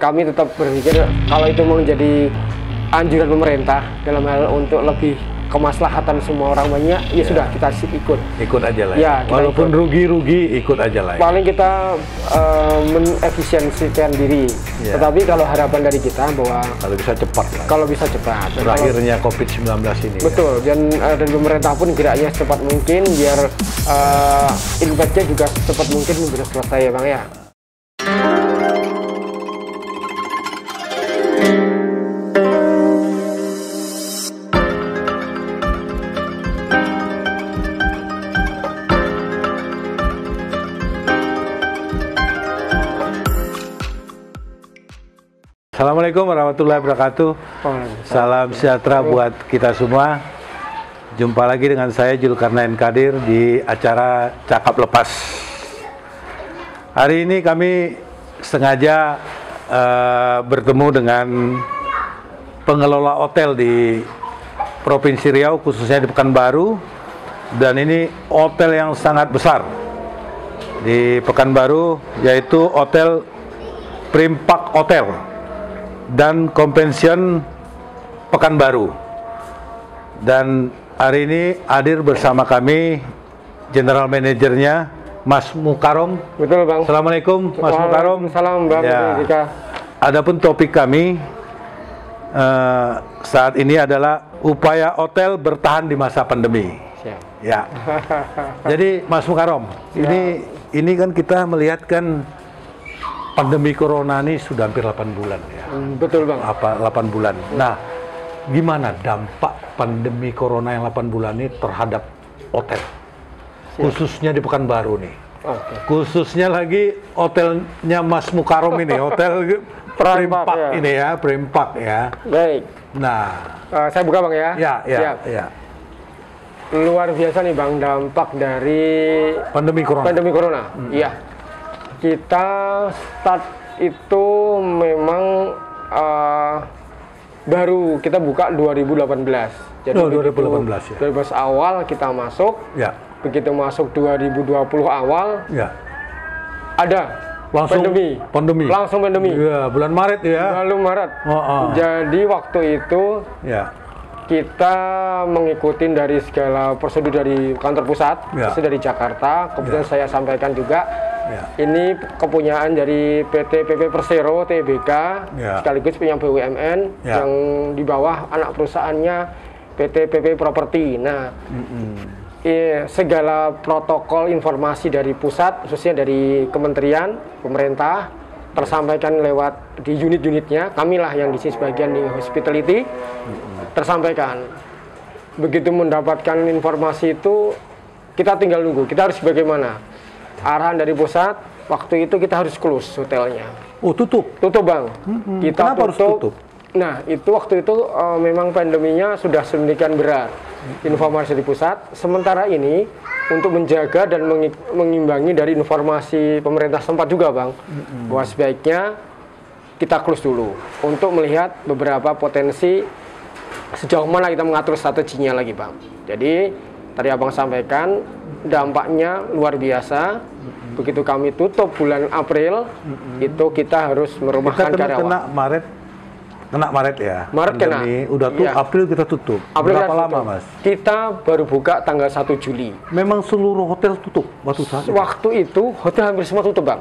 kami tetap berpikir kalau itu mau menjadi anjuran pemerintah dalam hal untuk lebih kemaslahatan semua orang banyak, ya sudah kita ikut aja lah. Ya, walaupun rugi-rugi ikut aja lah. Paling kita menefisiensikan diri. Tetapi kalau harapan dari kita bahwa kalau bisa cepat lah. Kalau bisa cepat. Berakhirnya COVID-19 ini. Betul. Ya. Dan pemerintah pun geraknya secepat mungkin biar impact-nya juga secepat mungkin bisa selesai ya Bang ya. Assalamualaikum warahmatullahi wabarakatuh. Salam sejahtera buat kita semua. Jumpa lagi dengan saya Zulkarnain Kadir di acara Cakap Lepas. Hari ini kami sengaja bertemu dengan pengelola hotel di Provinsi Riau, khususnya di Pekanbaru. Dan ini hotel yang sangat besar di Pekanbaru, yaitu Hotel Primpak Hotel dan Convention Pekanbaru. Dan hari ini hadir bersama kami General Manajernya Mas Mukarom. Betul Bang. Assalamualaikum Mas Mukarom. Salam Bang. Ya. Adapun topik kami saat ini adalah upaya hotel bertahan di masa pandemi. Siap. Ya. Jadi Mas Mukarom, ini kan kita melihat kan pandemi corona ini sudah hampir 8 bulan ya. Betul Bang. 8 bulan. Nah, gimana dampak pandemi corona yang 8 bulan ini terhadap hotel? Khususnya di Pekanbaru nih. Khususnya lagi hotelnya Mas Mukarom ini, Hotel Primpak ini ya, Primpak ya. Baik. Nah, saya buka Bang ya. Ya. Luar biasa nih Bang dampak dari pandemi corona. Iya. Kita start itu memang baru kita buka 2018. Jadi 2018 ya. 2018 awal kita masuk. Ya. Begitu masuk 2020 awal. Ya. Ada pandemi. Langsung pandemi. Iya, bulan Maret ya. Lalu Maret. Jadi waktu itu kita mengikuti dari segala prosedur dari kantor pusat, dari Jakarta. Kemudian saya sampaikan juga. Ini kepunyaan dari PT PP Persero Tbk, sekaligus punya BUMN yang di bawah anak perusahaannya PT PP Properti. Nah, segala protokol informasi dari pusat, khususnya dari kementerian, pemerintah, tersampaikan lewat di unit-unitnya. Kamilah yang di sini sebagian di hospitality, tersampaikan. Begitu mendapatkan informasi itu, kita tinggal nunggu. Kita harus bagaimana? Arahan dari pusat, waktu itu kita harus close hotelnya. Oh, tutup Bang. Kita Kenapa harus tutup? Nah, itu waktu itu memang pandeminya sudah sedemikian berat. Informasi dari pusat. Sementara ini untuk menjaga dan mengimbangi dari informasi pemerintah setempat juga Bang, bahwa sebaiknya kita close dulu untuk melihat beberapa potensi sejauh mana kita mengatur strateginya lagi Bang. Jadi tadi Abang sampaikan dampaknya luar biasa. Begitu kami tutup bulan April, itu kita harus merumahkan karyawan. Kena Maret ya. Maret pandemi, kena. Udah tuh April kita tutup. Berapa lama Mas? Kita baru buka tanggal 1 Juli. Memang seluruh hotel tutup waktu saat itu? Waktu itu hotel hampir semua tutup Bang.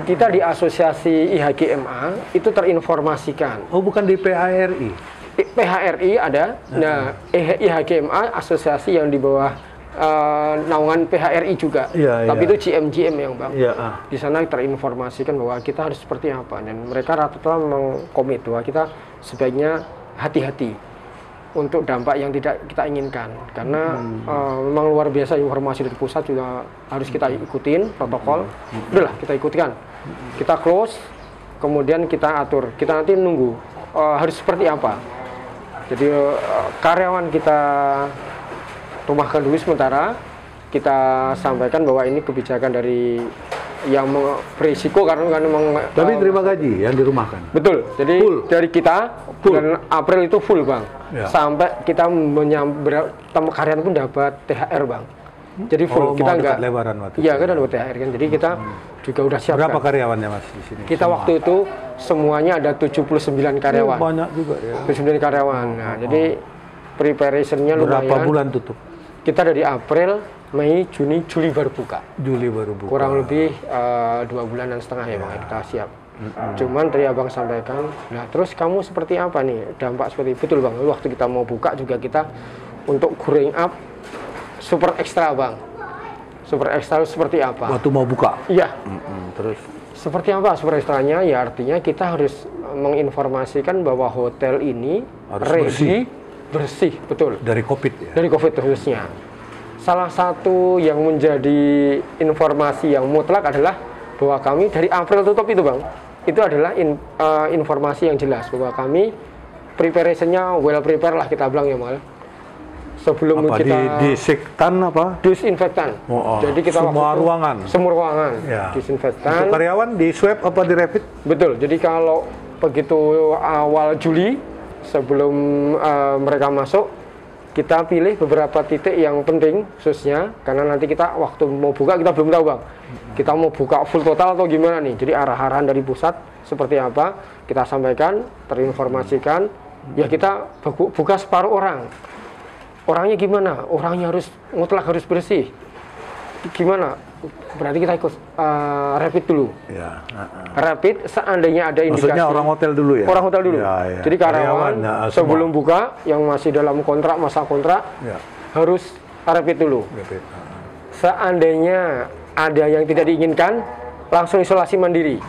Kita di asosiasi IHGMA itu terinformasikan. Oh, bukan di PHRI? PHRI ada. Nah, IHGMA asosiasi yang di bawah naungan PHRI juga. Tapi itu GM yang Bang. Di sana terinformasikan bahwa kita harus seperti apa, dan mereka rata-rata memang komit bahwa kita sebaiknya hati-hati untuk dampak yang tidak kita inginkan, karena memang luar biasa informasi dari pusat juga harus kita ikutin protokol. Udahlah, kita ikutkan. Kita close, kemudian kita atur. Kita nanti nunggu harus seperti apa. Jadi karyawan kita rumahkan dulu sementara, kita sampaikan bahwa ini kebijakan dari yang berisiko karena memang. Tapi terima gaji yang dirumahkan. Betul. Jadi full. Dari kita bulan April itu full Bang. Sampai kita karyawan pun dapat THR Bang. Jadi full. Kita enggak lebaran waktu. Iya kan ada THR kan. Jadi kita juga udah siap. Berapa karyawannya Mas di sini? Kita semua? Waktu itu semuanya ada 79 karyawan. Banyak juga ya. 79 karyawan. Nah, jadi preparation-nya lumayan. Berapa bulan tutup? Kita dari April, Mei, Juni, Juli baru buka. Juli baru buka. Kurang lebih 2,5 bulan ya Bang, kita siap. Cuman tadi Abang sampaikan, nah terus kamu seperti apa nih? Dampak seperti betul Bang. Waktu kita mau buka juga kita untuk growing up super ekstra Bang. Super ekstra seperti apa? Waktu mau buka? Iya. Terus? Seperti apa super ekstranya? Ya artinya kita harus menginformasikan bahwa hotel ini harus bersih, betul. Dari COVID ya? Dari COVID khususnya. Salah satu yang menjadi informasi yang mutlak adalah bahwa kami dari April tutup itu Bang. Itu adalah informasi yang jelas bahwa kami preparation-nya well prepare lah kita bilang ya Mal. Sebelum apa, kita disinfektan apa? Disinfektan. Jadi kita semua ruangan. Semua ruangan. Ya. Disinfektan. Untuk karyawan di swab apa di rapid? Betul. Jadi kalau begitu awal Juli sebelum mereka masuk, kita pilih beberapa titik yang penting khususnya karena nanti kita waktu mau buka kita belum tahu Bang. Kita mau buka full total atau gimana nih? Jadi arah-arahan dari pusat seperti apa kita sampaikan, terinformasikan. Ya kita buka separuh orang. Orangnya gimana? Orangnya mutlak harus bersih. Gimana? Berarti kita ikut rapid dulu. Ya. Rapid seandainya ada indikasi. Maksudnya orang hotel dulu ya? Orang hotel dulu. Ya. Jadi karyawan sebelum buka yang masih dalam kontrak, masa kontrak harus rapid dulu. Seandainya ada yang tidak diinginkan, langsung isolasi mandiri.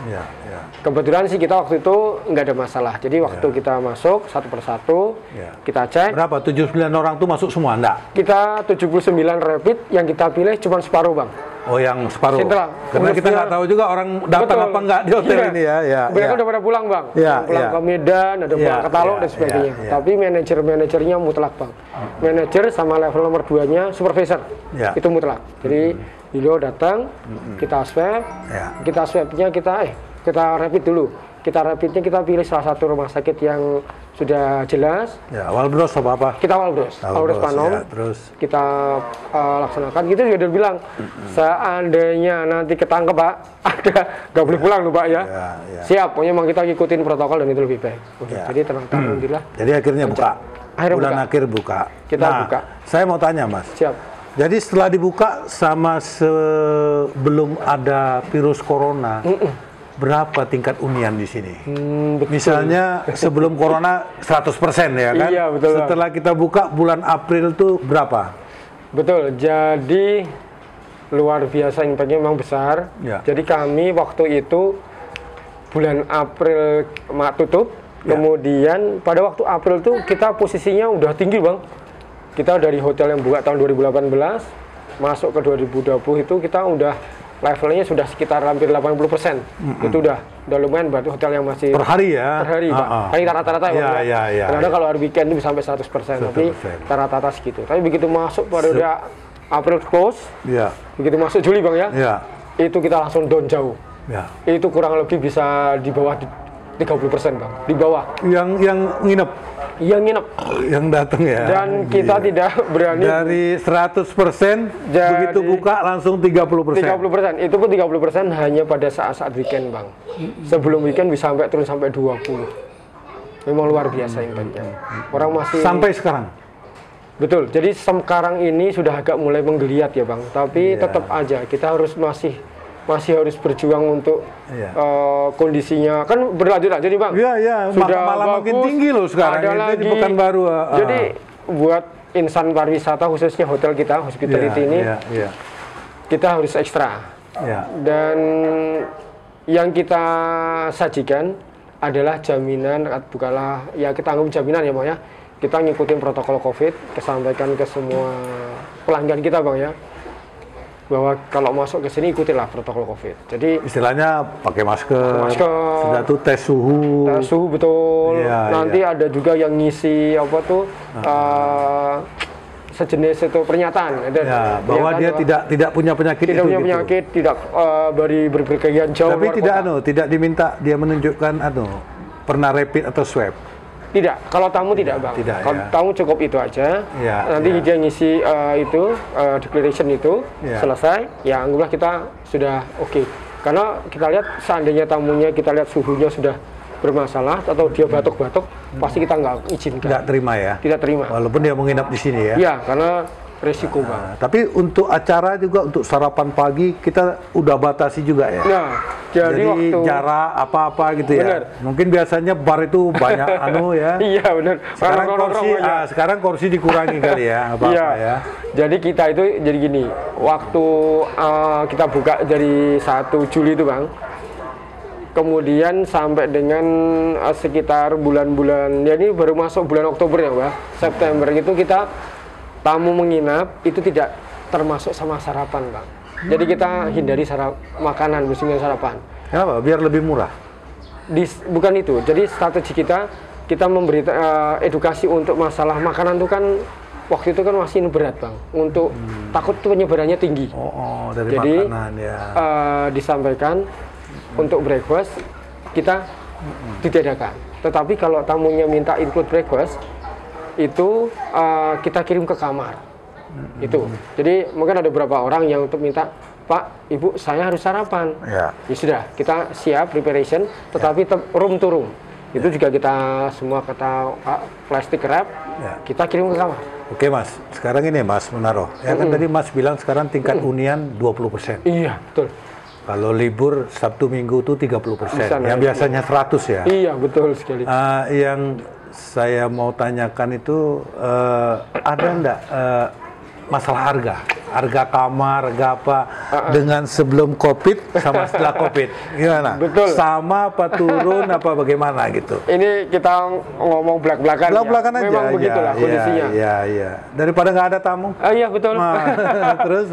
Kebetulan sih kita waktu itu nggak ada masalah. Jadi waktu kita masuk satu persatu, kita cek. Berapa? 79 orang tuh masuk semua? Enggak? Kita 79 rapid, yang kita pilih cuma separuh Bang. Oh yang separuh? Sentral. Karena kita nggak tahu juga orang datang apa nggak di hotel ini ya. Mereka udah pada pulang Bang. Pulang ke Medan, ada pulang ke Taluk dan sebagainya. Tapi manajernya mutlak Bang. Manajer sama level nomor 2-nya supervisor. Itu mutlak. Jadi beliau datang, kita swab, kita swabnya kita rapid dulu. Kita rapidnya kita pilih salah satu rumah sakit yang sudah jelas. Ya, Walbros apa? Kita Walbros Panom. Terus kita laksanakan. Gitu juga udah bilang, seandainya nanti ketangkep Pak, nggak boleh pulang loh Pak ya. Siap, pokoknya memang kita ngikutin protokol dan itu lebih baik. Jadi tenang, alhamdulillah. Jadi akhirnya buka. Bulan akhir buka. Kita buka. Saya mau tanya Mas. Siap. Jadi setelah dibuka sama sebelum ada virus corona, berapa tingkat hunian di sini? Misalnya sebelum corona 100% ya kan? Iya, betul. Setelah kita buka bulan April tuh berapa? Betul. Jadi luar biasa, impactnya memang besar. Jadi kami waktu itu bulan April tutup, kemudian pada waktu April tuh kita posisinya udah tinggi Bang. Kita dari hotel yang buka tahun 2018 masuk ke 2020 itu kita udah levelnya sudah sekitar hampir 80%. Itu udah lumayan, berarti hotel yang masih per hari ya? Per hari Pak. Paling rata-rata ya. Kadang kalau hari weekend itu bisa sampai 100%, tapi rata-rata segitu. Tapi begitu masuk pada udah April close, begitu masuk Juli Bang ya, itu kita langsung down jauh. Itu kurang lebih bisa di bawah 30% Bang, di bawah. Yang nginep? Yang nginep. Yang datang ya? Dan kita tidak berani. Dari 100%, begitu buka langsung 30%? 30%, itu pun 30% hanya pada saat-saat weekend Bang. Sebelum weekend bisa turun sampai 20%. Memang luar biasa impactnya. Orang masih... Sampai sekarang? Betul, jadi sekarang ini sudah agak mulai menggeliat ya Bang. Tapi tetap aja, kita masih harus berjuang untuk kondisinya kan berlanjut aja nih Bang. Iya, malah makin tinggi loh sekarang. Ada lagi Pekanbaru. Jadi buat insan pariwisata khususnya hotel kita, hospitality ini, kita harus ekstra. Dan yang kita sajikan adalah jaminan, bukanlah ya kita anggap jaminan ya Bang ya. Kita ngikutin protokol COVID, kesampaikan ke semua pelanggan kita Bang ya, bahwa kalau masuk ke sini ikutilah protokol COVID. Jadi istilahnya pakai masker. Sudah tuh tes suhu. Tes suhu betul. Nanti ada juga yang ngisi apa tuh sejenis itu pernyataan. Bahwa dia tidak punya penyakit. Tidak punya penyakit, tidak berpergian jauh. Tapi tidak diminta dia menunjukkan pernah rapid atau swab. Tidak, kalau tamu tidak Bang. Kalau tamu cukup itu aja. Nanti dia ngisi declaration itu selesai. Ya anggaplah kita sudah oke. Karena kita lihat seandainya tamunya kita lihat suhunya sudah bermasalah atau dia batuk-batuk, pasti kita nggak izinkan. Nggak terima ya? Tidak terima. Walaupun dia menginap di sini ya? Iya, karena resiko Bang. Tapi untuk acara juga, untuk sarapan pagi, kita udah batasi juga ya? Nah, jadi waktu jarak apa-apa gitu ya? Mungkin biasanya bar itu banyak ya? Iya benar. Sekarang kursi dikurangi kali ya? Apa-apa ya? Jadi kita itu, jadi gini, waktu kita buka dari 1 Juli itu Bang, kemudian sampai dengan sekitar bulan-bulan, ya ini baru masuk bulan Oktober ya Mbak, September itu kita tamu menginap itu tidak termasuk sama sarapan Bang. Jadi kita hindari makanan musimnya sarapan. Kenapa? Biar lebih murah? Bukan itu, jadi strategi kita memberi edukasi untuk masalah makanan itu kan waktu itu kan masih berat Bang, untuk takut tuh penyebarannya tinggi. Dari jadi makanan ya. Disampaikan untuk breakfast kita ditiadakan. Tetapi kalau tamunya minta include breakfast itu kita kirim ke kamar. Itu. Jadi mungkin ada beberapa orang yang untuk minta, Pak, Ibu, saya harus sarapan. Ya sudah, kita siap preparation, tetapi room to room. Itu juga kita semua kata plastik wrap, kita kirim ke kamar. Oke Mas, sekarang ini Mas Munarro. Ya kan tadi Mas bilang sekarang tingkat hunian 20%. Iya, betul. Kalau libur Sabtu Minggu itu 30%, yang biasanya 100 ya? Iya, betul sekali. Yang saya mau tanyakan itu, ada enggak masalah harga kamar, harga apa, dengan sebelum COVID sama setelah COVID? Gimana? Betul. Sama apa turun, apa bagaimana gitu? Ini kita ngomong belak-belakan. Belak-belakan aja. Memang begitulah kondisinya. Iya. Daripada nggak ada tamu? Iya, betul. Terus?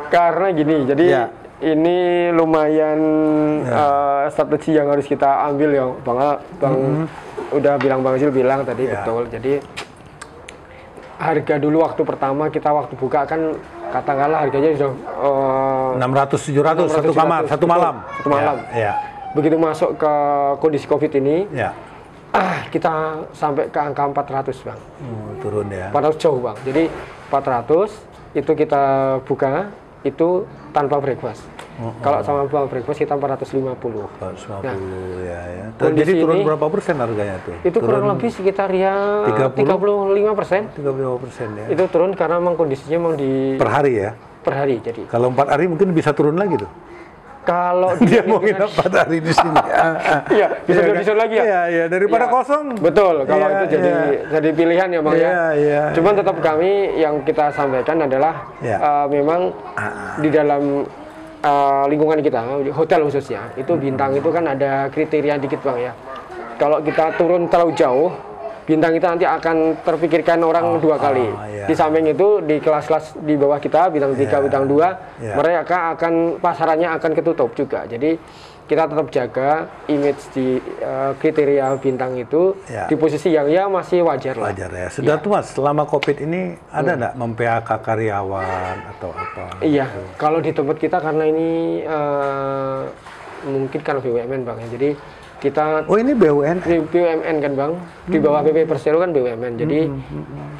Karena gini, jadi ini lumayan strategi yang harus kita ambil ya, Bang. Udah bilang Bang Zil bilang tadi betul. Jadi harga dulu waktu pertama kita waktu buka kan katakanlah harganya sudah 600-700 satu kamar, satu malam. Satu malam. Begitu masuk ke kondisi COVID ini, kita sampai ke angka 400 Bang. Turun ya. 400 jauh Bang. Jadi 400 itu kita buka itu tanpa breakfast. Kalau sama breakfast kita 450. 450 ya. Jadi turun berapa persen harganya tuh? Itu kurang lebih sekitar ya 35%. 35% ya. Itu turun karena memang kondisinya memang per hari ya. Per hari jadi. Kalau 4 hari mungkin bisa turun lagi tuh. Kalau dia mau nginep 4 hari di sini. Iya, bisa disusun lagi ya. Iya, daripada kosong. Betul, kalau itu jadi pilihan ya Bang ya. Cuman tetap kami yang kita sampaikan adalah memang di dalam lingkungan kita, hotel khususnya, itu bintang itu kan ada kriteria dikit Bang ya. Kalau kita turun terlalu jauh, bintang kita nanti akan terpikirkan orang 2 kali. Di samping itu di kelas-kelas di bawah kita, bintang 3, bintang 2, mereka akan pasarannya akan ketutup juga. Jadi kita tetap jaga image di kriteria bintang itu di posisi yang masih wajar lah. Wajar ya. Sudah tuh Mas, selama COVID ini ada nggak mem-PHK karyawan atau apa? Iya, kalau di tempat kita karena ini mungkin karena BUMN Bang ya. Jadi kita ini BUMN kan Bang, di bawah PP Persero kan BUMN. Jadi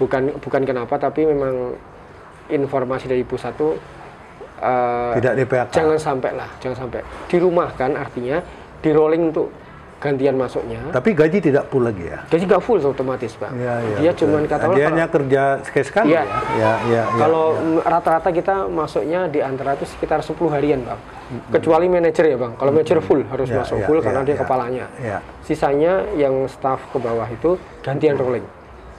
bukan kenapa, tapi memang informasi dari pusat tuh tidak di PHK. Jangan sampai dirumahkan, artinya di rolling untuk gantian masuknya. Tapi gaji tidak full lagi ya? Gaji nggak full otomatis Bang. Dia cuma katakanlah dia hanya kerja sekali ya? Kalau rata-rata kita masuknya di antara itu sekitar 10 harian Bang. Kecuali manajer ya Bang. Kalau manajer full harus masuk full karena dia kepalanya. Sisanya yang staff ke bawah itu gantian rolling.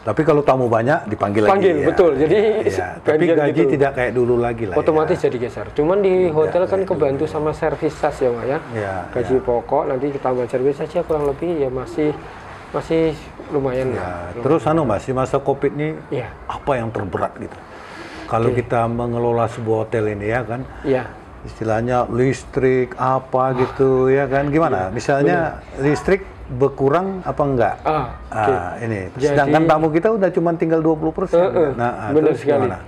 Tapi kalau tamu banyak dipanggil lagi. Betul. Jadi tapi gaji gitu tidak kayak dulu lagi lah. Otomatis jadi geser. Cuman di hotel kan kebantu sama servis sas ya Pak ya. Gaji pokok nanti ditambah servis saja kurang lebih ya masih lumayan lah. Terus Mas, di masa Covid ini apa yang terberat gitu? Kalau kita mengelola sebuah hotel ini ya kan? Istilahnya listrik apa gitu ya kan? Gimana? Misalnya listrik berkurang apa enggak? Ini. Sedangkan tamu kita udah cuma tinggal 20%. Benar sekali. Gimana?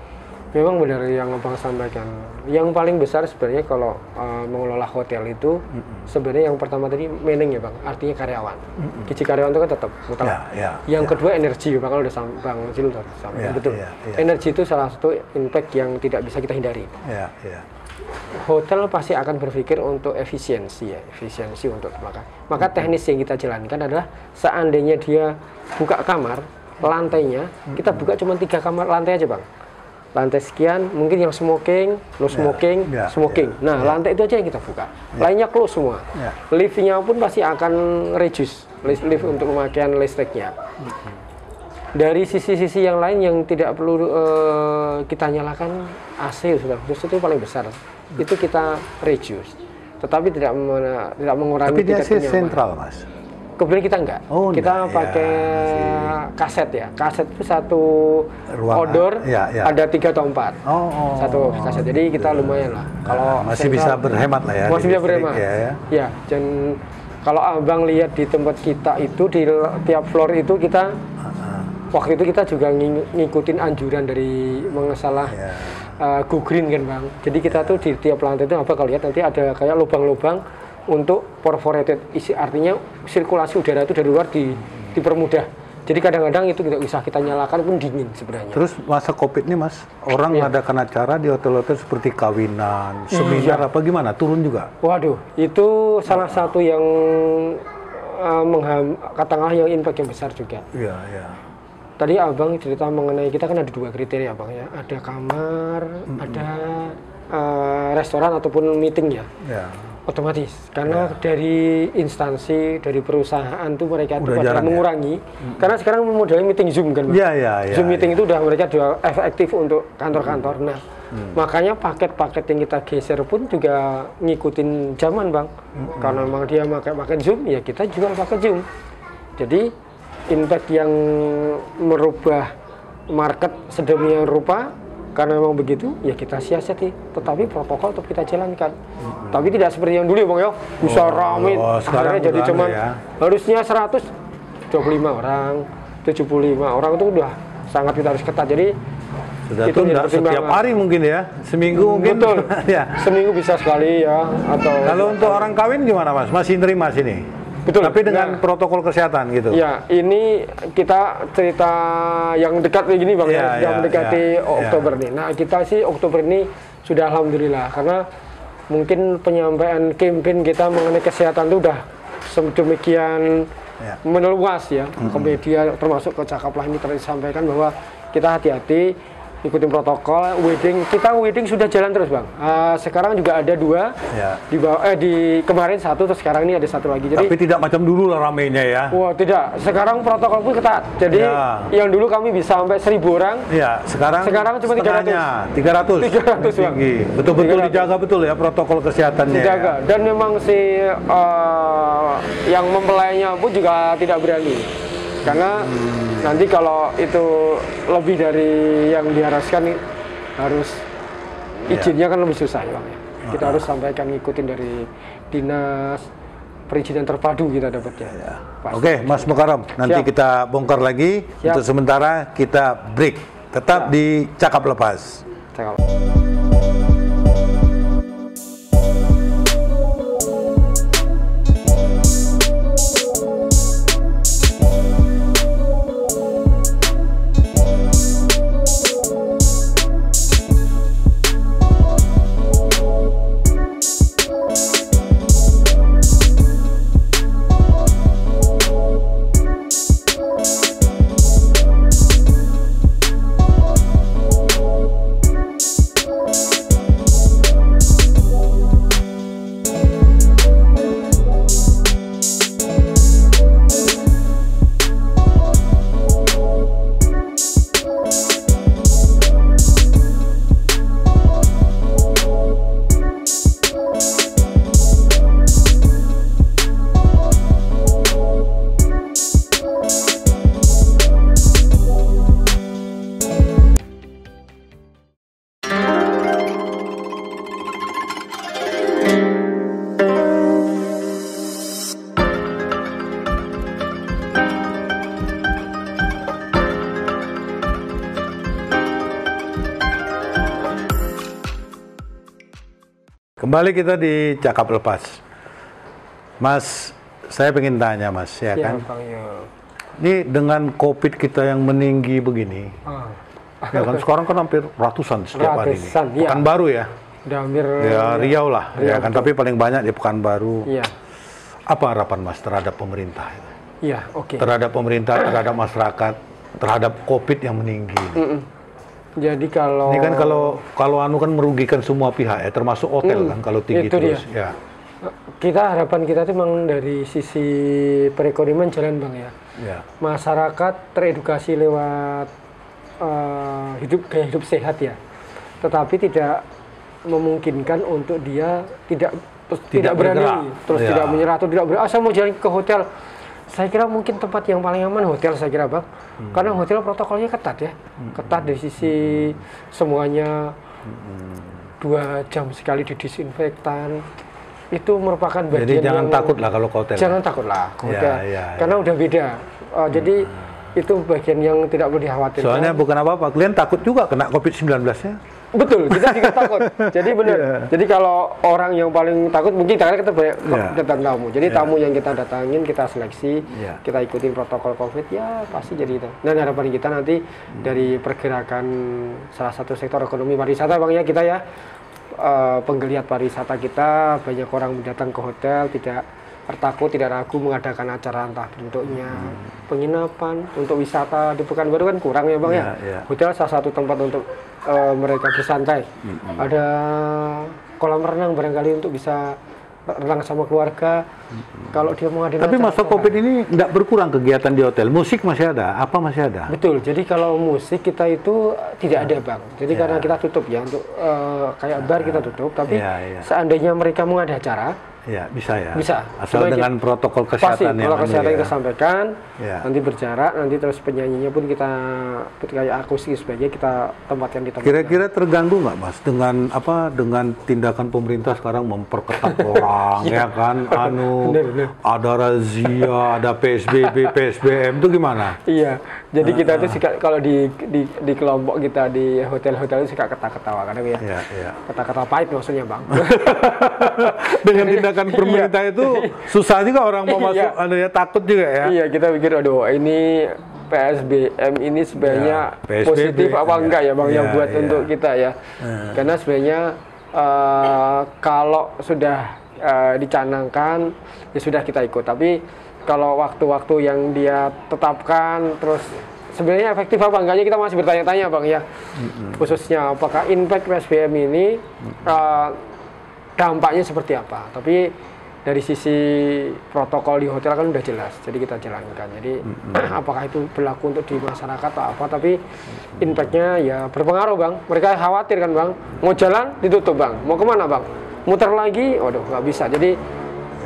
Memang benar yang Abang sampaikan. Yang paling besar sebenarnya kalau mengelola hotel itu sebenarnya yang pertama tadi manning ya Bang, artinya karyawan. Gaji karyawan itu kan tetap mutlak. Yang kedua energi, Bang, kalau udah Bang Zil sampaikan betul. Energi itu salah satu impact yang tidak bisa kita hindari. hotel pasti akan berpikir untuk efisiensi ya, efisiensi untuk makan. Maka teknis yang kita jalankan adalah seandainya dia buka kamar, lantainya kita buka cuma 3 kamar lantai aja bang. Lantai sekian, mungkin yang smoking, no smoking, smoking. Nah lantai itu aja yang kita buka. Lainnya close semua. Liftnya pun pasti akan reduce, lift untuk pemakaian listriknya. Dari sisi-sisi yang lain yang tidak perlu kita nyalakan AC sudah, itu paling besar. Itu kita reduce, tetapi tidak mengurangi. Tapi dia sih sentral mas. Kemudian kita enggak, kita pakai kaset ya. Kaset itu satu outdoor ada 3 atau 4 satu kaset. Jadi kita lumayan lah. Kalau masih bisa berhemat lah ya. Masih bisa berhemat. Ya, dan kalau abang lihat di tempat kita itu di tiap floor itu kita waktu itu kita juga ngikutin anjuran dari mengesalah go green kan bang. Jadi kita tuh di tiap lantai itu apa kalau lihat nanti ada kayak lubang-lubang untuk perforated, artinya sirkulasi udara itu dari luar dipermudah. Jadi kadang-kadang itu tidak usah kita nyalakan pun dingin sebenarnya. Terus masa COVID ini mas, orang mengadakan acara di hotel-hotel seperti kawinan, seminar apa gimana? Turun juga? Waduh, itu salah satu yang katakanlah yang impact yang besar juga. Iya, iya. Tadi abang cerita mengenai kita kan ada 2 kriteria bang ya, ada kamar, ada restoran ataupun meeting ya. Otomatis karena dari instansi, dari perusahaan tuh mereka tuh pada mengurangi karena sekarang modelnya meeting Zoom kan bang. Zoom meeting itu udah mereka sudah efektif untuk kantor-kantor. Nah makanya paket-paket yang kita geser pun juga ngikutin zaman bang. Karena memang dia pakai Zoom ya kita juga pakai Zoom. Jadi impact yang merubah market sedemikian rupa karena memang begitu ya kita siasati, tetapi protokol tetap kita jalankan. Tapi tidak seperti yang dulu ya bang ya, bisa ramai akhirnya jadi cuman harusnya 125 orang, 75 orang itu udah sangat kita harus ketat. Jadi sudah itu enggak setiap hari mungkin ya, seminggu mungkin. Betul. Seminggu bisa sekali ya. Atau kalau untuk orang kawin gimana mas? Masih nerima sini? Betul. Tapi dengan protokol kesehatan gitu. Ya, ini kita cerita yang dekat begini bang ya, sudah mendekati Oktober nih. Nah kita sih Oktober ini sudah alhamdulillah karena mungkin penyampaian campaign kita mengenai kesehatan itu udah sedemikian meluas ya ke media termasuk ke Cakaplah ini tersampaikan bahwa kita hati-hati ikutin protokol. Wedding sudah jalan terus bang. Sekarang juga ada 2 di kemarin 1 terus sekarang ini ada 1 lagi. Jadi tapi tidak macam dulu lah ramainya ya. Wah tidak. Sekarang protokol pun ketat. Jadi yang dulu kami bisa sampai 1.000 orang. Ya sekarang cuma 300 bang. Betul-betul dijaga betul ya protokol kesehatannya. Dijaga. Dan memang si yang mempelainya pun juga tidak berani. Karena nanti kalau itu lebih dari yang diharuskan harus izinnya kan lebih susah ya bang ya. Kita harus sampaikan ngikutin dari dinas perizinan terpadu kita dapatnya. Oke Mas Mukarram, nanti kita bongkar lagi. Untuk sementara kita break. Tetap di Cakap Lepas. Kembali kita di Cakap Lepas. Mas, saya pengen tanya Mas, ya kan? Ini dengan COVID kita yang meninggi begini, ya kan sekarang kan hampir ratusan setiap hari ini. Bukan baru ya? hampir ya Riau lah, Riau, ya kan. Tapi paling banyak di Pekanbaru. Iya. Apa harapan Mas terhadap pemerintah? Iya, oke. Terhadap pemerintah, terhadap masyarakat, terhadap COVID yang meninggi. Jadi kalau ini kan kalau anu kan merugikan semua pihak ya, termasuk hotel kan kalau tinggi itu terus. Dia. Ya. Harapan kita itu memang dari sisi perekonomian jalan Bang ya. Ya. Masyarakat teredukasi lewat gaya hidup sehat ya. Tetapi tidak memungkinkan untuk dia tidak berani, terus tidak menyerah atau tidak berani. Saya mau jalan ke hotel. Saya kira mungkin tempat yang paling aman hotel, saya kira Bang. Karena hotel protokolnya ketat ya. Ketat dari sisi semuanya 2 jam sekali didisinfektan. Itu merupakan bagian. Jadi jangan takut lah kalau ke hotel. Jangan takut lah ke hotel. Karena udah beda. Jadi itu bagian yang tidak perlu dikhawatirkan. Soalnya bukan apa-apa, kalian takut juga kena COVID-19-nya. Betul, kita juga takut. Jadi benar. Jadi kalau orang yang paling takut mungkin karena kita banyak datang tamu. Jadi tamu yang kita datangin kita seleksi, kita ikutin protokol COVID ya pasti jadi itu. Dan harapan kita nanti dari pergerakan salah satu sektor ekonomi pariwisata Bang ya, kita ya penggeliat pariwisata kita, banyak orang datang ke hotel tidak takut, tidak ragu mengadakan acara entah bentuknya penginapan untuk wisata di Pekanbaru kan kurang ya Bang ya. Hotel salah satu tempat untuk mereka bersantai. Ada kolam renang barangkali untuk bisa renang sama keluarga. Kalau dia mau ngadain tapi masa COVID ini nggak berkurang kegiatan di hotel. Musik masih ada, apa masih ada? Betul. Jadi kalau musik kita itu tidak ada Bang. Jadi karena kita tutup ya untuk kayak bar kita tutup. Tapi seandainya mereka mau ada acara, ya bisa ya. Bisa. Asal dengan protokol kesehatan yang kesehatan kita sampaikan, nanti berjarak, nanti terus penyanyinya pun kita kayak akustik sebagai kita tempatkan di tempat. Kira-kira terganggu nggak Mas dengan dengan tindakan pemerintah sekarang memperketat orang ya kan? Ada razia, ada PSBB, PSBM itu gimana? Iya. Jadi kita itu kalau di kelompok kita di hotel-hotel itu suka ketawa-ketawa kadang ya. Ketawa-ketawa pahit maksudnya Bang. Dengan tindakan pemerintah itu susah juga orang mau masuk, takut juga ya. Iya, kita pikir aduh ini PSBM ini sebenarnya positif apa enggak ya Bang yang buat untuk kita ya. Karena sebenarnya kalau sudah dicanangkan ya sudah kita ikut. Tapi kalau waktu-waktu yang dia tetapkan terus sebenarnya efektif apa enggaknya kita masih bertanya-tanya Bang ya. Khususnya apakah impact PSBM ini dampaknya seperti apa. Tapi dari sisi protokol di hotel kan udah jelas, jadi kita jalankan. Jadi apakah itu berlaku untuk di masyarakat atau apa, tapi impact-nya ya berpengaruh Bang. Mereka khawatir kan Bang, mau jalan ditutup Bang, mau kemana Bang, muter lagi, waduh nggak bisa. Jadi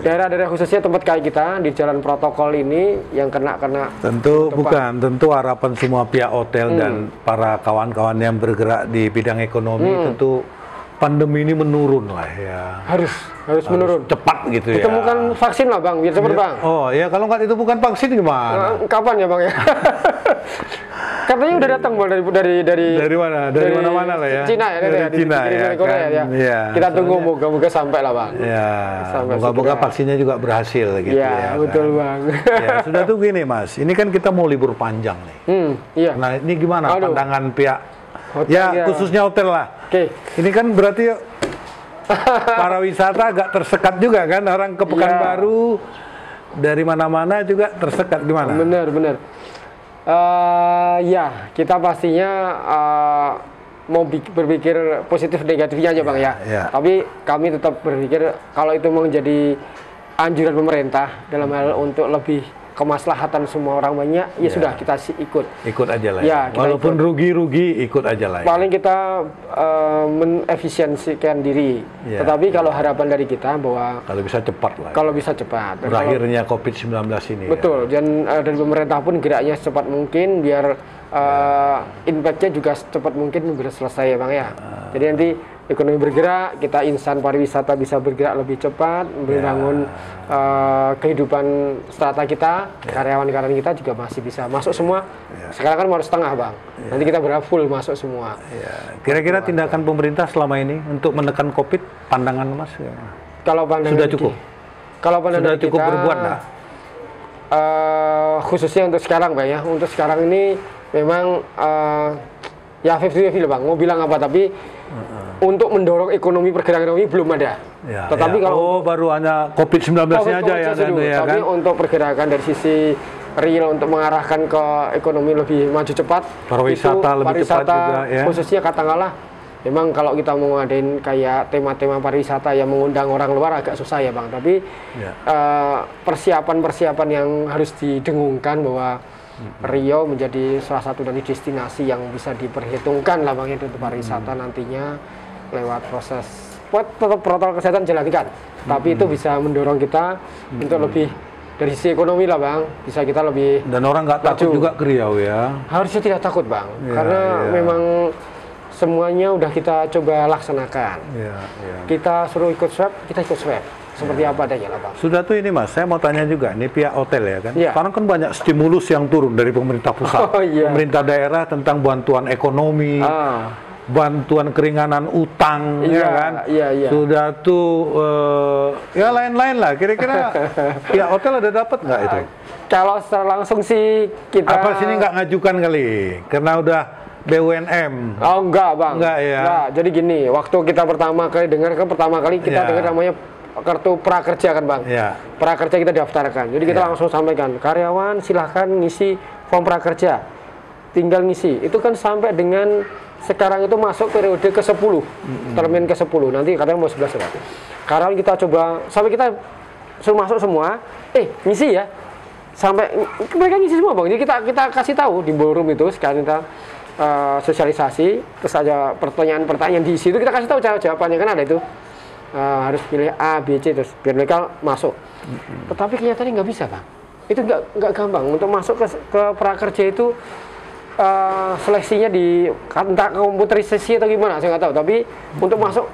daerah-daerah khususnya tempat kayak kita di jalan protokol ini yang kena tentu bukan, tentu harapan semua pihak hotel dan para kawan-kawan yang bergerak di bidang ekonomi tentu pandemi ini menurun lah ya. Harus menurun. Cepat gitu ya. Ditemukan vaksin lah Bang, biar cepat Bang. Oh ya, kalau nggak ditemukan vaksin gimana? Kapan ya Bang ya? Katanya udah datang Bang dari mana? Dari mana-mana lah ya. Cina ya, dari Cina ya. Korea ya. Kita tunggu moga-moga sampai lah Bang. Ya. Moga-moga vaksinnya juga berhasil gitu ya. Ya, betul Bang. Ya, sudah tuh gini Mas. Ini kan kita mau libur panjang nih. Iya. Nah, ini gimana pandangan pihak hotel, khususnya hotel lah. Ini kan berarti para wisata agak tersekat juga kan, orang ke Pekanbaru dari mana-mana juga tersekat. Gimana? Benar. Ya, kita pastinya mau berpikir positif negatifnya aja Bang ya. Tapi kami tetap berpikir kalau itu menjadi anjuran pemerintah dalam hal untuk lebih kemaslahatan semua orang banyak, ya sudah kita ikut aja lah ya. Walaupun rugi ikut aja lah ya. Paling kita menefisiensikan diri, tetapi kalau harapan dari kita bahwa kalau bisa cepat lah kalau bisa cepat berakhirnya COVID-19 ini betul ya. Dan dari pemerintah pun geraknya secepat mungkin biar impact-nya juga secepat mungkin bisa selesai ya Bang ya. Jadi nanti ekonomi bergerak, kita insan pariwisata bisa bergerak lebih cepat, membangun kehidupan strata kita, karyawan-karyawan kita juga masih bisa masuk semua. Sekarang kan baru setengah Bang, nanti kita berharap full masuk semua. Kira-kira tindakan pemerintah selama ini untuk menekan COVID, pandangan Mas? Kalau pandangan sudah cukup? Kalau pandangan sudah cukup kita, berbuat dah? Khususnya untuk sekarang Bang ya, untuk sekarang ini memang Ya 50-50 Bang, mau bilang apa, tapi untuk mendorong pergerakan ekonomi belum ada. Ya, tetapi kalau baru hanya COVID-19-nya aja ya, tapi kan? Untuk pergerakan dari sisi real untuk mengarahkan ke ekonomi lebih maju cepat, pariwisata lebih cepat juga ya. Khususnya katakanlah, memang kalau kita mau ngadain kayak tema-tema pariwisata yang mengundang orang luar agak susah ya Bang, tapi persiapan-persiapan yang harus didengungkan bahwa Riau menjadi salah satu dari destinasi yang bisa diperhitungkan lah Bang itu untuk pariwisata nantinya lewat proses tetap protokol kesehatan jalankan, tapi itu bisa mendorong kita untuk lebih dari sisi ekonomi lah Bang, bisa kita lebih dan orang nggak takut juga ke Riau ya. Harusnya tidak takut Bang, karena memang semuanya udah kita coba laksanakan. Kita suruh ikut swab, kita ikut swab. Seperti apa adanya lah Bang. Sudah tuh ini Mas, saya mau tanya juga, ini pihak hotel ya kan. Sekarang kan banyak stimulus yang turun dari pemerintah pusat, pemerintah daerah tentang bantuan ekonomi, bantuan keringanan utang, ya kan. Sudah tuh ya lain-lain lah. Kira-kira pihak hotel ada dapat nggak itu? Kalau secara langsung sih kita. Apa sini nggak ngajukan kali? Karena udah BUMN. Oh enggak Bang. Enggak ya. Enggak. Jadi gini, waktu kita pertama kali dengar kita dengar namanya kartu prakerja kan Bang. Prakerja kita daftarkan. Jadi kita langsung sampaikan, karyawan silahkan ngisi form prakerja. Tinggal ngisi. Itu kan sampai dengan sekarang itu masuk periode ke-10. Termin ke-10. Nanti katanya mau 11 ya. Karyawan kita coba sampai kita suruh masuk semua, ngisi ya. Sampai mereka ngisi semua Bang. Jadi kita kasih tahu di ballroom itu sekarang kita sosialisasi, terus ada pertanyaan-pertanyaan di situ kita kasih tahu jawabannya kan ada itu. Harus pilih A, B, C terus biar mereka masuk. Tetapi kenyataannya nggak bisa Bang. Itu nggak gampang untuk masuk ke prakerja itu. Seleksinya di entah komputerisasi atau gimana saya nggak tahu. Tapi untuk masuk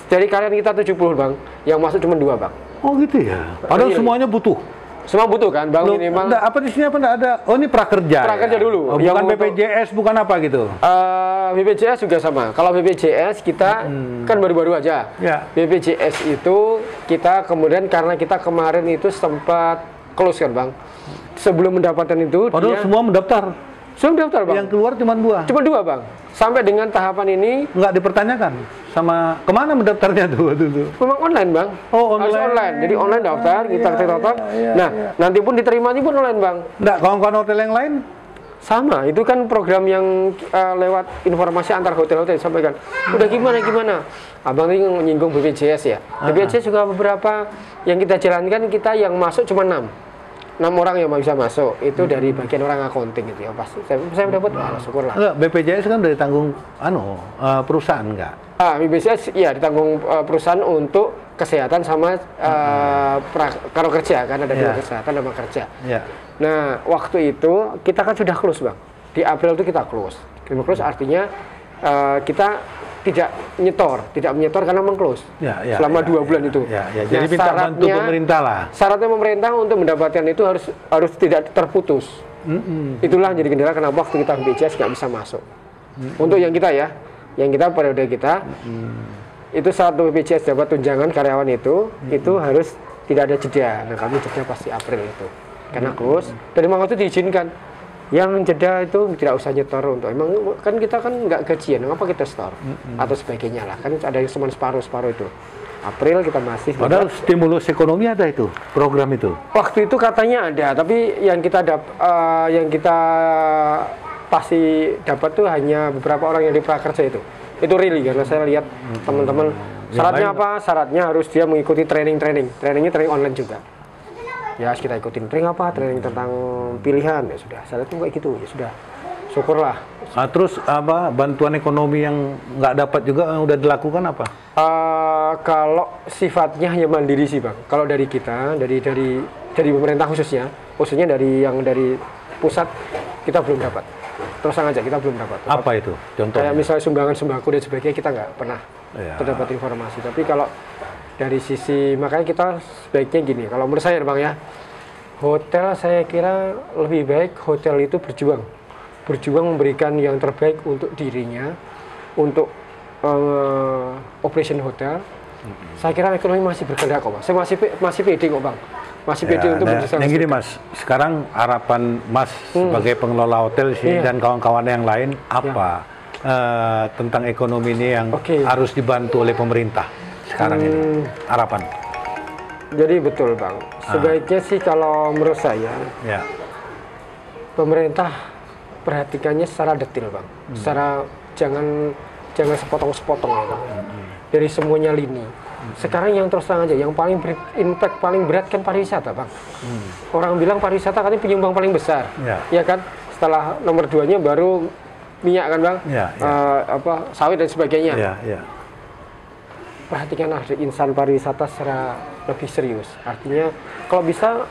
dari karyawan kita 70 Bang, yang masuk cuma 2 Bang. Oh gitu ya. Padahal semuanya butuh. Semua butuh kan Bang, minimal. Apa di sini apa enggak ada? Oh ini prakerja. Prakerja dulu. Bukan BPJS, bukan apa gitu. BPJS juga sama. Kalau BPJS kita kan baru-baru aja. BPJS itu kita kemudian karena kita kemarin itu sempat close kan Bang. Sebelum mendapatkan itu padahal semua mendaftar. Semua daftar Bang. Yang keluar cuma 2. Cuma 2 Bang. Sampai dengan tahapan ini nggak dipertanyakan sama kemana mendaftarnya tuh waktu itu. Memang online Bang. Oh online. Harus online. Jadi online daftar, kita daftar. Nanti pun diterima pun online Bang. Nggak, kawan-kawan hotel yang lain sama. Itu kan program yang lewat informasi antar hotel-hotel sampaikan. Udah gimana? Abang ini menyinggung BPJS ya. BPJS juga beberapa yang kita jalankan, kita yang masuk cuma 6 orang yang bisa masuk itu dari bagian orang accounting gitu ya, pasti saya dapat syukurlah. Enggak, BPJS kan dari tanggung perusahaan enggak? BPJS ya ditanggung perusahaan untuk kesehatan sama kalau kerja kan ada 2 kesehatan sama kerja. Nah waktu itu kita kan sudah close Bang, di April itu kita close. Artinya kita tidak menyetor karena meng-close selama 2 bulan itu. Jadi minta bantu pemerintah lah. Syaratnya pemerintah untuk mendapatkan itu harus tidak terputus. Itulah jadi kendala kenapa waktu kita BPJS nggak bisa masuk. Untuk yang kita periode kita itu saat BPJS dapat tunjangan karyawan itu harus tidak ada jeda. Nah kami jeda pasti April itu karena close. Dan memang itu diizinkan. Yang jeda itu tidak usah nyetor untuk emang kan kita kan nggak gajian, apa kita store atau sebagainya lah, kan ada yang cuma separuh itu. April kita masih. Padahal stimulus ekonomi ada itu program itu. Waktu itu katanya ada, tapi yang kita pasti dapat tuh hanya beberapa orang yang di prakerja itu really karena saya lihat teman-teman. Syaratnya apa? Syaratnya harus dia mengikuti trainingnya online juga. Ya kita ikutin training tentang pilihan ya sudah. Saya lihat kayak gitu ya sudah. Syukurlah. Terus apa bantuan ekonomi yang nggak dapat juga udah dilakukan apa? Kalau sifatnya hanya mandiri sih Bang. Kalau dari kita dari pemerintah khususnya dari pusat kita belum dapat. Terus aja kita belum dapat. Apa itu? Contohnya? Kayak misalnya sumbangan sembako dan sebagainya kita nggak pernah terdapat informasi. Tapi kalau dari sisi makanya kita sebaiknya gini. Kalau menurut saya Bang ya, hotel saya kira lebih baik hotel itu berjuang memberikan yang terbaik untuk dirinya, untuk operation hotel. Saya kira ekonomi masih bergerak kok Mas. Saya masih pede kok Bang. Masih pede untuk berjuang. Yang gini Mas, sekarang harapan Mas sebagai pengelola hotel sih dan kawan-kawan yang lain apa? tentang ekonomi ini yang harus dibantu oleh pemerintah sekarang ini? Harapan. Jadi betul Bang, sebaiknya sih kalau menurut saya, pemerintah perhatikannya secara detail Bang, secara jangan sepotong-sepotong ya Bang, dari semuanya lini. Sekarang yang terus terang aja, yang paling impact paling berat kan pariwisata Bang. Orang bilang pariwisata katanya penyumbang paling besar, ya kan? Setelah nomor 2-nya baru minyak kan Bang, sawit dan sebagainya. Perhatikanlah insan pariwisata secara lebih serius. Artinya kalau bisa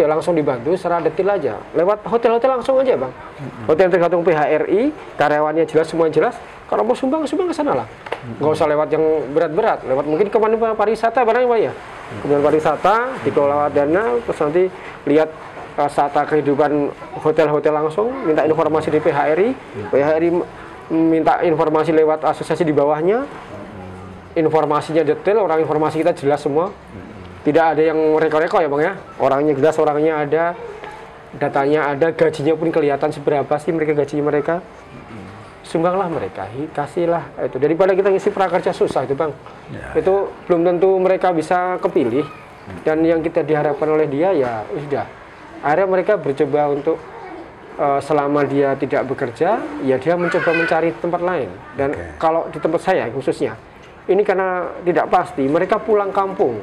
langsung dibantu secara detail aja. Lewat hotel-hotel langsung aja Bang. Hotel tergantung PHRI, karyawannya jelas, semua jelas. Kalau mau sumbang ke sana lah. Nggak usah lewat yang berat-berat. Lewat mungkin Kementerian Pariwisata barangnya Pak ya. Kementerian Pariwisata dikelola dana, terus nanti lihat tata kehidupan hotel-hotel langsung, minta informasi di PHRI. PHRI minta informasi lewat asosiasi di bawahnya. Informasinya detail, orang informasi kita jelas semua. Tidak ada yang reko-reko ya Bang ya. Orangnya jelas, orangnya ada, datanya ada, gajinya pun kelihatan seberapa sih gajinya mereka. Sumbanglah mereka, kasihlah itu. Daripada kita ngisi prakerja susah itu Bang. Itu belum tentu mereka bisa kepilih. Dan yang kita diharapkan oleh dia ya sudah. Akhirnya mereka bercoba untuk selama dia tidak bekerja, ya dia mencoba mencari tempat lain. Dan kalau di tempat saya khususnya, ini karena tidak pasti, mereka pulang kampung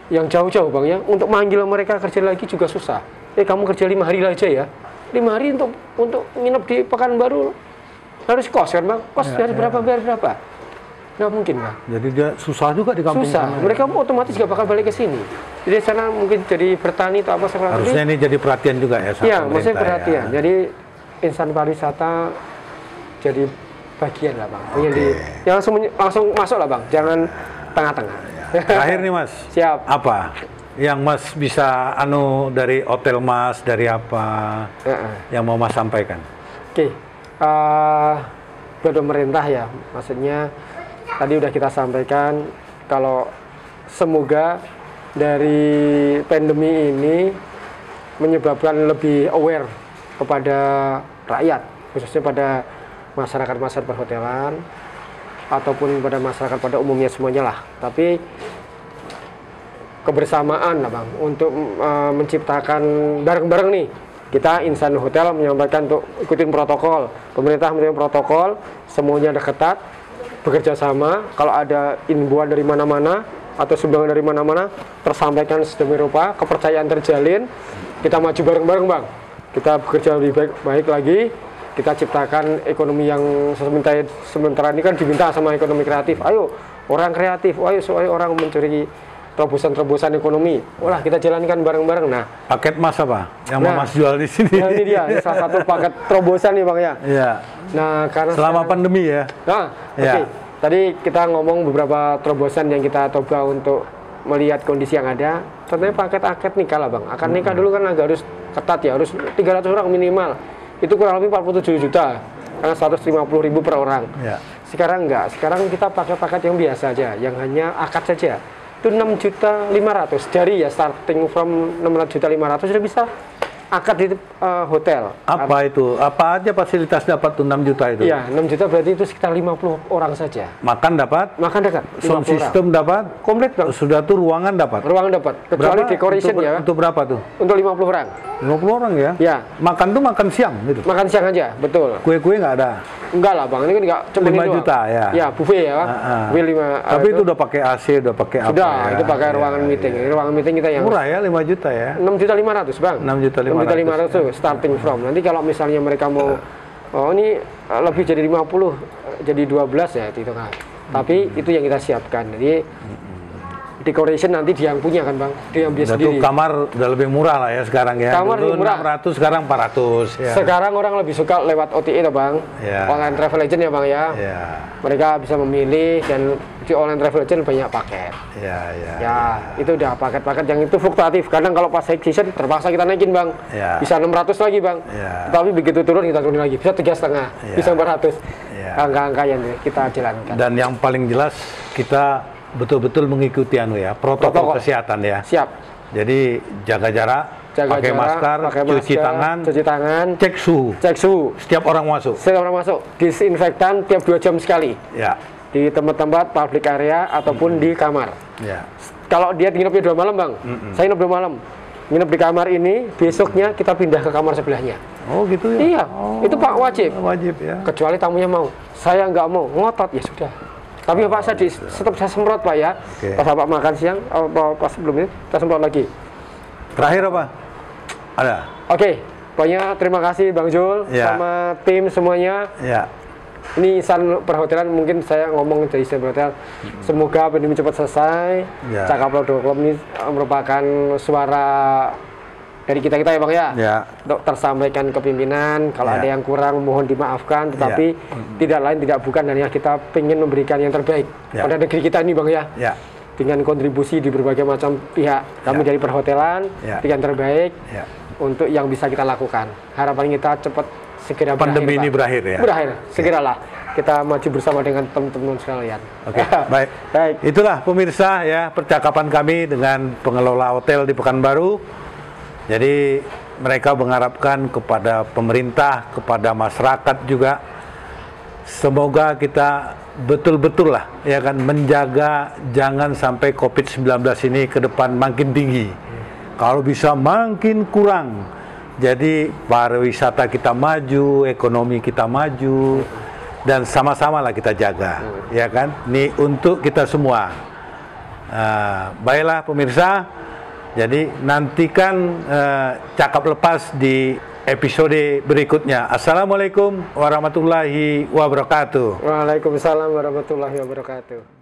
yang jauh-jauh Bang ya, untuk manggil mereka kerja lagi juga susah. Kamu kerja 5 hari aja ya, 5 hari untuk nginep di Pekanbaru harus kos kan Bang, kos dari berapa bayar berapa, nggak mungkin Bang. Jadi dia susah juga di kampung. Susah, mereka otomatis nggak bakal balik ke sini. Jadi sana mungkin jadi bertani atau apa seperti itu. Harusnya ini jadi perhatian juga ya. Iya, maksudnya perhatian. Ya. Jadi insan pariwisata jadi bagian lah Bang. Yang langsung masuk lah Bang, jangan tengah-tengah. Terakhir nih Mas. Siap. Apa yang Mas bisa dari hotel Mas, dari apa yang mau Mas sampaikan? Buat pemerintah ya, maksudnya tadi udah kita sampaikan kalau semoga dari pandemi ini menyebabkan lebih aware kepada rakyat, khususnya pada masyarakat perhotelan ataupun pada masyarakat pada umumnya semuanya lah. Tapi kebersamaan lah Bang untuk menciptakan bareng-bareng nih. Kita insan hotel menyampaikan untuk ikutin protokol. Pemerintah menyampaikan protokol, semuanya ada ketat, bekerja sama. Kalau ada imbauan dari mana-mana atau sumbangan dari mana-mana, tersampaikan sedemikian rupa, kepercayaan terjalin. Kita maju bareng-bareng Bang. Kita bekerja lebih baik lagi. Kita ciptakan ekonomi yang sementara ini kan diminta sama ekonomi kreatif. Ayo orang kreatif, ayo orang mencuri terobosan-terobosan ekonomi. Olah kita jalankan bareng-bareng. Nah, paket Mas apa yang mau Mas jual di sini? Nah, ini dia, salah satu paket terobosan nih Bang ya. Iya. Nah, karena selama pandemi ya. Nah, Tadi kita ngomong beberapa terobosan yang kita coba untuk melihat kondisi yang ada. Contohnya paket akad nikah lah Bang. Akad nikah dulu kan agak harus ketat ya, harus 300 orang minimal. Itu kurang lebih 47 juta. Karena 150.000 per orang. Ya. Sekarang enggak. Sekarang kita pakai paket yang biasa aja, yang hanya akad saja. Itu 6.500.000 dari ya starting from 6.500.000 sudah bisa akad di hotel. Apa itu? Apa aja fasilitas dapat tuh 6 juta itu? Iya, 6 juta berarti itu sekitar 50 orang saja. Makan dapat? Makan dapat. Sound system dapat? Komplit Bang. Sudah tuh ruangan dapat? Ruangan dapat. Kecuali berapa? Decoration ya. Untuk berapa tuh? Untuk 50 orang. 50 orang ya? Ya. Makan tuh makan siang gitu? Makan siang aja, betul. Kue-kue nggak ada? Enggak lah Bang, ini kan nggak cuma 5 juta ya? Ya, buffet ya Bang. Buffet 5. Tapi itu udah pakai AC, udah pakai apa? Sudah, ya? Itu pakai ruangan meeting. Ini ruangan meeting kita yang murah ya, 5 juta ya? 6.500.000 Bang. 6.500.000 tuh starting from. Nanti kalau misalnya mereka mau ini lebih jadi 50, jadi 12 ya itu kan. Tapi itu yang kita siapkan. Jadi decoration nanti dia yang punya kan Bang, dia yang biasa sendiri. Kamar udah lebih murah lah ya sekarang ya. Kamar dulu lebih murah. 600, sekarang 400 ya. Sekarang orang lebih suka lewat OTA toh Bang, online travel agent ya Bang ya. Mereka bisa memilih dan di online travel agent banyak paket. Ya, itu udah paket-paket yang itu fluktuatif. Kadang kalau pas high season terpaksa kita naikin Bang, bisa 600 lagi Bang. Tapi begitu turun kita turun lagi, bisa 3,5, bisa 400. Angka-angka yang kita jalankan. Dan yang paling jelas kita betul-betul mengikuti protokol kesehatan ya. Siap. Jadi jaga jarak, pakai masker, cuci tangan, cek suhu. Setiap orang masuk. Disinfektan tiap 2 jam sekali. Ya. Di tempat-tempat public area ataupun di kamar. Ya. Kalau dia nginepnya 2 malam, Bang, saya nginep 2 malam. Nginep di kamar ini, besoknya kita pindah ke kamar sebelahnya. Oh gitu ya? Iya, itu Pak wajib. Wajib ya. Kecuali tamunya mau. Saya nggak mau, ngotot ya sudah. Tapi Bapak saya tetap saya semprot Pak ya. Okay. Pas Bapak makan siang, pas sebelumnya kita semprot lagi. Terakhir apa? Ada? Oke, pokoknya terima kasih Bang Jul sama tim semuanya. Ya. Ini insan perhotelan, mungkin saya ngomong dari insan perhotelan. Semoga pandemi cepat selesai. Cakaplo.com ini merupakan suara dari kita ya Bang ya. Untuk tersampaikan ke pimpinan. Kalau ada yang kurang mohon dimaafkan. Tetapi tidak lain tidak bukan dan kita ingin memberikan yang terbaik pada negeri kita ini Bang ya. Dengan kontribusi di berbagai macam pihak. Kami dari perhotelan dengan terbaik untuk yang bisa kita lakukan. Harapan kita cepat segera pandemi ini berakhir ya. Berakhir, segeralah kita maju bersama dengan teman-teman sekalian. Oke, baik. Itulah pemirsa ya percakapan kami dengan pengelola hotel di Pekanbaru. Jadi mereka mengharapkan kepada pemerintah, kepada masyarakat juga, semoga kita betul-betul lah ya kan menjaga jangan sampai COVID-19 ini ke depan makin tinggi. Kalau bisa makin kurang. Jadi pariwisata kita maju, ekonomi kita maju, dan sama-sama lah kita jaga, ya kan? Ini untuk kita semua. Baiklah pemirsa, jadi nantikan Cakap Lepas di episode berikutnya. Assalamualaikum warahmatullahi wabarakatuh. Waalaikumsalam warahmatullahi wabarakatuh.